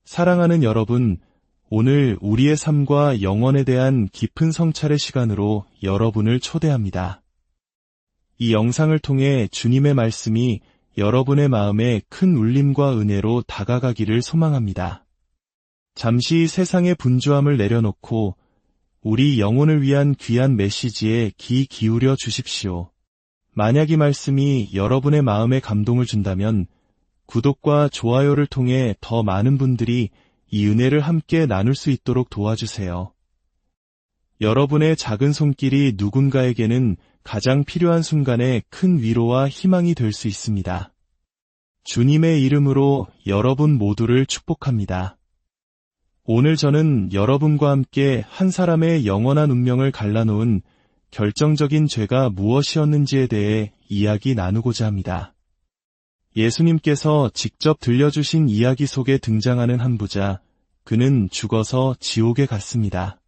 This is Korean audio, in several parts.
사랑하는 여러분, 오늘 우리의 삶과 영혼에 대한 깊은 성찰의 시간으로 여러분을 초대합니다. 이 영상을 통해 주님의 말씀이 여러분의 마음에 큰 울림과 은혜로 다가가기를 소망합니다. 잠시 세상의 분주함을 내려놓고 우리 영혼을 위한 귀한 메시지에 귀 기울여 주십시오. 만약 이 말씀이 여러분의 마음에 감동을 준다면 구독과 좋아요를 통해 더 많은 분들이 이 은혜를 함께 나눌 수 있도록 도와주세요. 여러분의 작은 손길이 누군가에게는 가장 필요한 순간에 큰 위로와 희망이 될 수 있습니다. 주님의 이름으로 여러분 모두를 축복합니다. 오늘 저는 여러분과 함께 한 사람의 영원한 운명을 갈라놓은 결정적인 죄가 무엇이었는지에 대해 이야기 나누고자 합니다. 예수님께서 직접 들려주신 이야기 속에 등장하는 한 부자, 그는 죽어서 지옥에 갔습니다.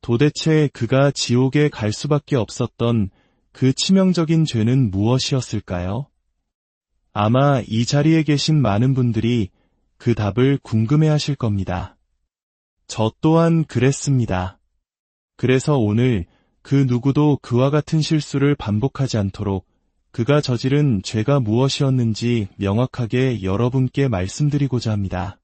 도대체 그가 지옥에 갈 수밖에 없었던 그 치명적인 죄는 무엇이었을까요? 아마 이 자리에 계신 많은 분들이 그 답을 궁금해하실 겁니다. 저 또한 그랬습니다. 그래서 오늘 그 누구도 그와 같은 실수를 반복하지 않도록 그가 저지른 죄가 무엇이었는지 명확하게 여러분께 말씀드리고자 합니다.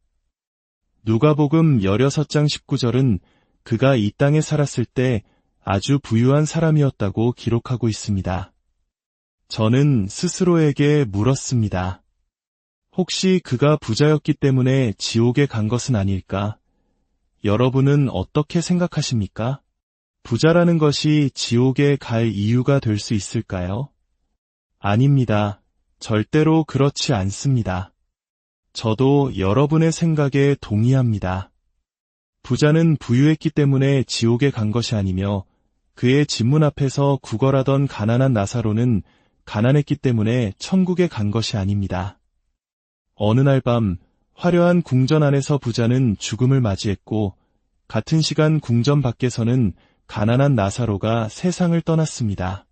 누가복음 16장 19절은 그가 이 땅에 살았을 때 아주 부유한 사람이었다고 기록하고 있습니다. 저는 스스로에게 물었습니다. 혹시 그가 부자였기 때문에 지옥에 간 것은 아닐까? 여러분은 어떻게 생각하십니까? 부자라는 것이 지옥에 갈 이유가 될 수 있을까요? 아닙니다. 절대로 그렇지 않습니다. 저도 여러분의 생각에 동의합니다. 부자는 부유했기 때문에 지옥에 간 것이 아니며 그의 집문 앞에서 구걸하던 가난한 나사로는 가난했기 때문에 천국에 간 것이 아닙니다. 어느 날 밤 화려한 궁전 안에서 부자는 죽음을 맞이했고 같은 시간 궁전 밖에서는 가난한 나사로가 세상을 떠났습니다.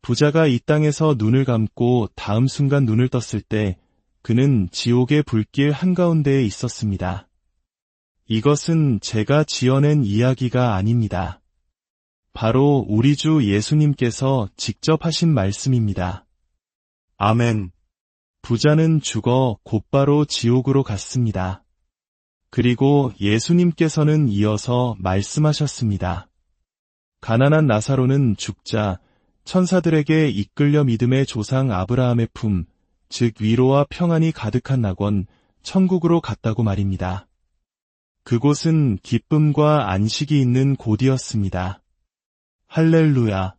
부자가 이 땅에서 눈을 감고 다음 순간 눈을 떴을 때 그는 지옥의 불길 한가운데에 있었습니다. 이것은 제가 지어낸 이야기가 아닙니다. 바로 우리 주 예수님께서 직접 하신 말씀입니다. 아멘. 부자는 죽어 곧바로 지옥으로 갔습니다. 그리고 예수님께서는 이어서 말씀하셨습니다. 가난한 나사로는 죽자 천사들에게 이끌려 믿음의 조상 아브라함의 품, 즉 위로와 평안이 가득한 낙원, 천국으로 갔다고 말입니다. 그곳은 기쁨과 안식이 있는 곳이었습니다. 할렐루야.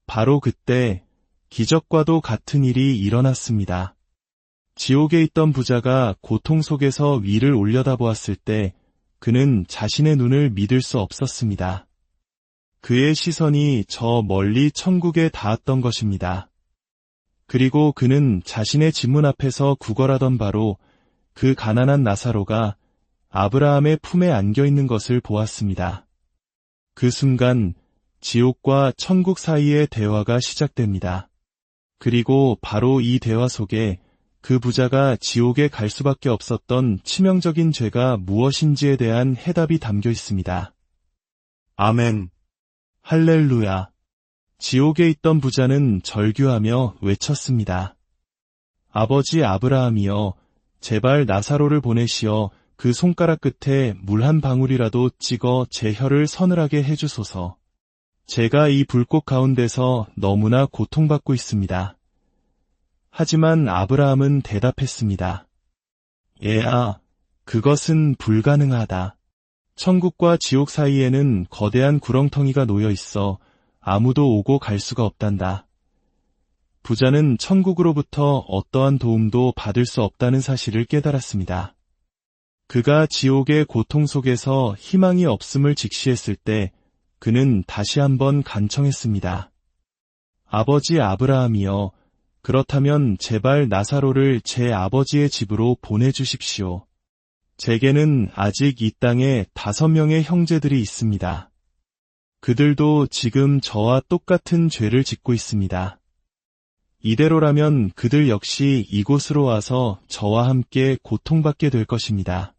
바로 그때 기적과도 같은 일이 일어났습니다. 지옥에 있던 부자가 고통 속에서 위를 올려다보았을 때 그는 자신의 눈을 믿을 수 없었습니다. 그의 시선이 저 멀리 천국에 닿았던 것입니다. 그리고 그는 자신의 집문 앞에서 구걸하던 바로 그 가난한 나사로가 아브라함의 품에 안겨 있는 것을 보았습니다. 그 순간 지옥과 천국 사이의 대화가 시작됩니다. 그리고 바로 이 대화 속에 그 부자가 지옥에 갈 수밖에 없었던 치명적인 죄가 무엇인지에 대한 해답이 담겨 있습니다. 아멘. 할렐루야. 지옥에 있던 부자는 절규하며 외쳤습니다. 아버지 아브라함이여, 제발 나사로를 보내시어 그 손가락 끝에 물 한 방울이라도 찍어 제 혀를 서늘하게 해주소서. 제가 이 불꽃 가운데서 너무나 고통받고 있습니다. 하지만 아브라함은 대답했습니다. 얘아, 그것은 불가능하다. 천국과 지옥 사이에는 거대한 구렁텅이가 놓여 있어 아무도 오고 갈 수가 없단다. 부자는 천국으로부터 어떠한 도움도 받을 수 없다는 사실을 깨달았습니다. 그가 지옥의 고통 속에서 희망이 없음을 직시했을 때 그는 다시 한번 간청했습니다. 아버지 아브라함이여, 그렇다면 제발 나사로를 제 아버지의 집으로 보내주십시오. 제게는 아직 이 땅에 5명의 형제들이 있습니다. 그들도 지금 저와 똑같은 죄를 짓고 있습니다. 이대로라면 그들 역시 이곳으로 와서 저와 함께 고통받게 될 것입니다.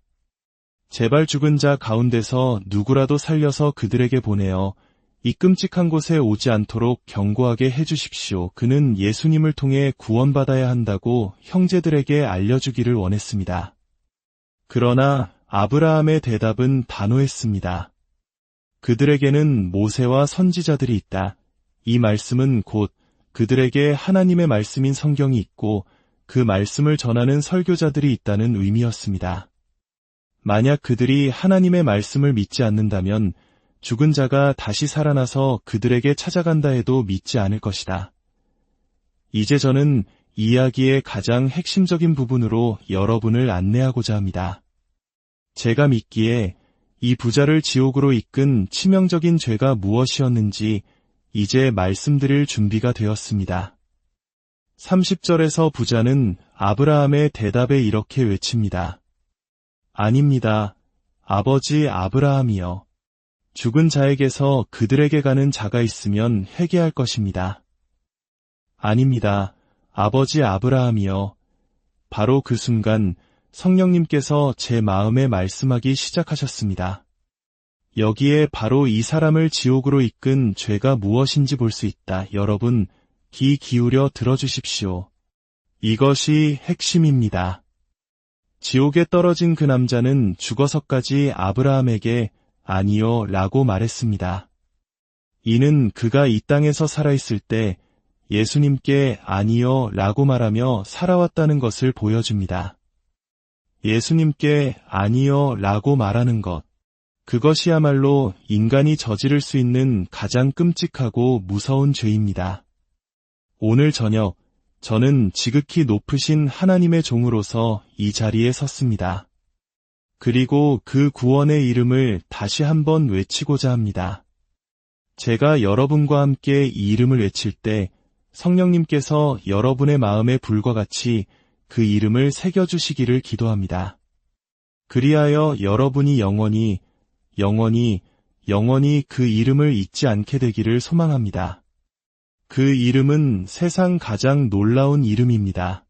제발 죽은 자 가운데서 누구라도 살려서 그들에게 보내어 이 끔찍한 곳에 오지 않도록 경고하게 해주십시오. 그는 예수님을 통해 구원받아야 한다고 형제들에게 알려주기를 원했습니다. 그러나 아브라함의 대답은 단호했습니다. 그들에게는 모세와 선지자들이 있다. 이 말씀은 곧 그들에게 하나님의 말씀인 성경이 있고 그 말씀을 전하는 설교자들이 있다는 의미였습니다. 만약 그들이 하나님의 말씀을 믿지 않는다면 죽은 자가 다시 살아나서 그들에게 찾아간다 해도 믿지 않을 것이다. 이제 저는 이야기의 가장 핵심적인 부분으로 여러분을 안내하고자 합니다. 제가 믿기에 이 부자를 지옥으로 이끈 치명적인 죄가 무엇이었는지 이제 말씀드릴 준비가 되었습니다. 30절에서 부자는 아브라함의 대답에 이렇게 외칩니다. 아닙니다. 아버지 아브라함이여. 죽은 자에게서 그들에게 가는 자가 있으면 회개할 것입니다. 아닙니다. 아버지 아브라함이여. 바로 그 순간 성령님께서 제 마음에 말씀하기 시작하셨습니다. 여기에 바로 이 사람을 지옥으로 이끈 죄가 무엇인지 볼 수 있다. 여러분, 귀 기울여 들어주십시오. 이것이 핵심입니다. 지옥에 떨어진 그 남자는 죽어서까지 아브라함에게 아니요 라고 말했습니다. 이는 그가 이 땅에서 살아있을 때 예수님께 아니요 라고 말하며 살아왔다는 것을 보여줍니다. 예수님께 아니요 라고 말하는 것, 그것이야말로 인간이 저지를 수 있는 가장 끔찍하고 무서운 죄입니다. 오늘 저녁 저는 지극히 높으신 하나님의 종으로서 이 자리에 섰습니다. 그리고 그 구원의 이름을 다시 한번 외치고자 합니다. 제가 여러분과 함께 이 이름을 외칠 때 성령님께서 여러분의 마음에 불과 같이 그 이름을 새겨주시기를 기도합니다. 그리하여 여러분이 영원히 그 이름을 잊지 않게 되기를 소망합니다. 그 이름은 세상 가장 놀라운 이름입니다.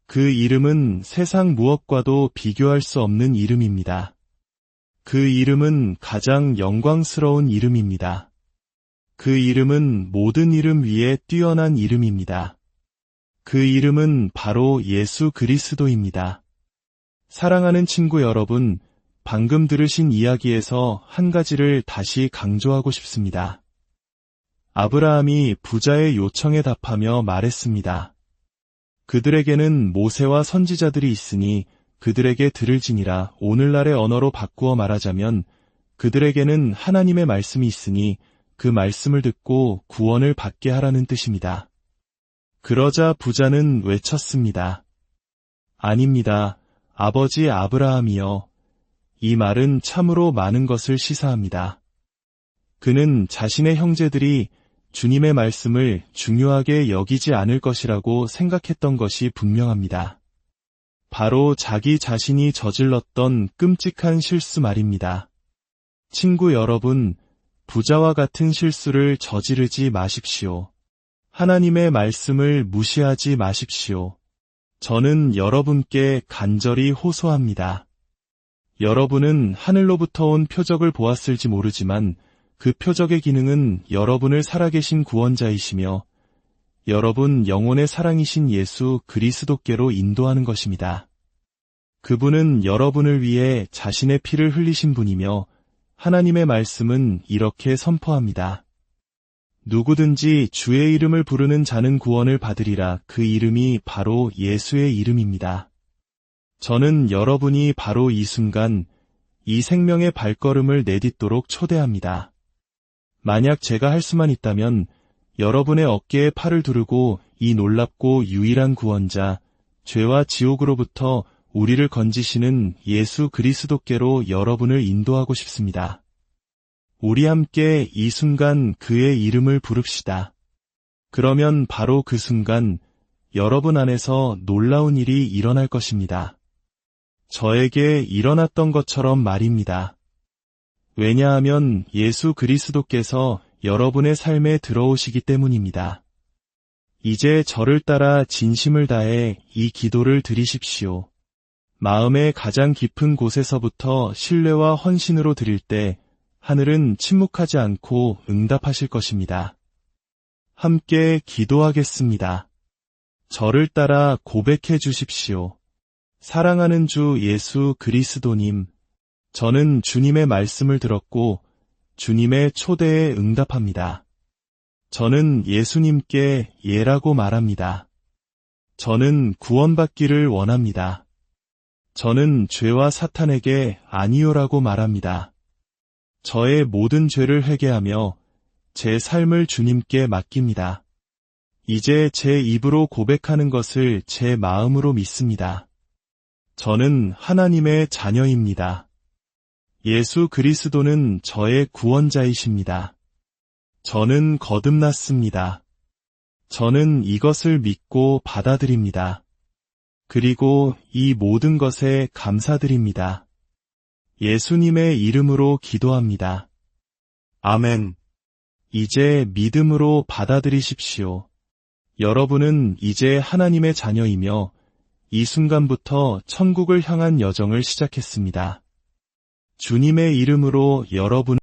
그 이름은 세상 무엇과도 비교할 수 없는 이름입니다. 그 이름은 가장 영광스러운 이름입니다. 그 이름은 모든 이름 위에 뛰어난 이름입니다. 그 이름은 바로 예수 그리스도입니다. 사랑하는 친구 여러분, 방금 들으신 이야기에서 한 가지를 다시 강조하고 싶습니다. 아브라함이 부자의 요청에 답하며 말했습니다. 그들에게는 모세와 선지자들이 있으니 그들에게 들을지니라. 오늘날의 언어로 바꾸어 말하자면 그들에게는 하나님의 말씀이 있으니 그 말씀을 듣고 구원을 받게 하라는 뜻입니다. 그러자 부자는 외쳤습니다. 아닙니다. 아버지 아브라함이여. 이 말은 참으로 많은 것을 시사합니다. 그는 자신의 형제들이 주님의 말씀을 중요하게 여기지 않을 것이라고 생각했던 것이 분명합니다. 바로 자기 자신이 저질렀던 끔찍한 실수 말입니다. 친구 여러분, 부자와 같은 실수를 저지르지 마십시오. 하나님의 말씀을 무시하지 마십시오. 저는 여러분께 간절히 호소합니다. 여러분은 하늘로부터 온 표적을 보았을지 모르지만 그 표적의 기능은 여러분을 살아계신 구원자이시며 여러분 영혼의 사랑이신 예수 그리스도께로 인도하는 것입니다. 그분은 여러분을 위해 자신의 피를 흘리신 분이며 하나님의 말씀은 이렇게 선포합니다. 누구든지 주의 이름을 부르는 자는 구원을 받으리라. 그 이름이 바로 예수의 이름입니다. 저는 여러분이 바로 이 순간 이 생명의 발걸음을 내딛도록 초대합니다. 만약 제가 할 수만 있다면 여러분의 어깨에 팔을 두르고 이 놀랍고 유일한 구원자, 죄와 지옥으로부터 우리를 건지시는 예수 그리스도께로 여러분을 인도하고 싶습니다. 우리 함께 이 순간 그의 이름을 부릅시다. 그러면 바로 그 순간 여러분 안에서 놀라운 일이 일어날 것입니다. 저에게 일어났던 것처럼 말입니다. 왜냐하면 예수 그리스도께서 여러분의 삶에 들어오시기 때문입니다. 이제 저를 따라 진심을 다해 이 기도를 드리십시오. 마음의 가장 깊은 곳에서부터 신뢰와 헌신으로 드릴 때 하늘은 침묵하지 않고 응답하실 것입니다. 함께 기도하겠습니다. 저를 따라 고백해 주십시오. 사랑하는 주 예수 그리스도님, 저는 주님의 말씀을 들었고 주님의 초대에 응답합니다. 저는 예수님께 예라고 말합니다. 저는 구원받기를 원합니다. 저는 죄와 사탄에게 아니요라고 말합니다. 저의 모든 죄를 회개하며 제 삶을 주님께 맡깁니다. 이제 제 입으로 고백하는 것을 제 마음으로 믿습니다. 저는 하나님의 자녀입니다. 예수 그리스도는 저의 구원자이십니다. 저는 거듭났습니다. 저는 이것을 믿고 받아들입니다. 그리고 이 모든 것에 감사드립니다. 예수님의 이름으로 기도합니다. 아멘. 이제 믿음으로 받아들이십시오. 여러분은 이제 하나님의 자녀이며 이 순간부터 천국을 향한 여정을 시작했습니다. 주님의 이름으로 여러분